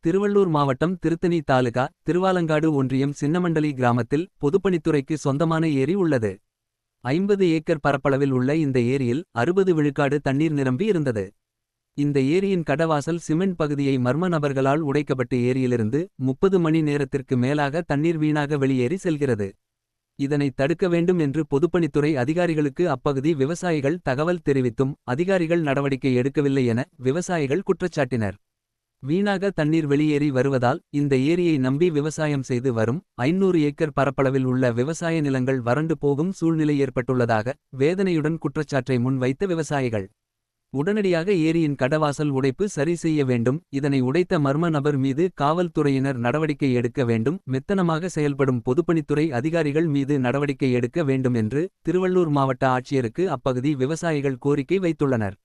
திருவள்ளூர் மாவட்டம் திருத்தணி தாலுகா திருவாலங்காடு ஒன்றியம் சின்னமண்டலி கிராமத்தில் பொதுப்பணித்துறைக்கு சொந்தமான ஏரி உள்ளது. 50 ஏக்கர் பரப்பளவில் உள்ள இந்த ஏரியில் 60 விழுக்காடு தண்ணீர் நிரம்பி இருந்தது. இந்த ஏரியின் கடவாசல் சிமெண்ட் பகுதியை மர்ம நபர்களால் உடைக்கப்பட்டு ஏரியிலிருந்து 30 மணி நேரத்திற்கு மேலாக தண்ணீர் வீணாக வெளியேறி செல்கிறது. இதனை தடுக்க வேண்டும் என்று பொதுப்பணித்துறை அதிகாரிகளுக்கு அப்பகுதி விவசாயிகள் தகவல் தெரிவித்தும் அதிகாரிகள் நடவடிக்கை எடுக்கவில்லை என விவசாயிகள் குற்றச்சாட்டினர். வீணாக தண்ணீர் வெளியேறி வருவதால் இந்த ஏரியை நம்பி விவசாயம் செய்து வரும் 500 ஏக்கர் பரப்பளவில் உள்ள விவசாய நிலங்கள் வறண்டு போகும் சூழ்நிலை ஏற்பட்டுள்ளதாக வேதனையுடன் குற்றச்சாட்டை முன்வைத்த விவசாயிகள் உடனடியாக ஏரியின் கடவாசல் உடைப்பு சரி செய்ய வேண்டும். இதனை உடைத்த மர்ம நபர் மீது காவல்துறையினர் நடவடிக்கை எடுக்க வேண்டும். மெத்தனமாக செயல்படும் பொதுப்பணித்துறை அதிகாரிகள் மீது நடவடிக்கை எடுக்க வேண்டும் என்று திருவள்ளூர் மாவட்ட ஆட்சியருக்கு அப்பகுதி விவசாயிகள் கோரிக்கை வைத்துள்ளனர்.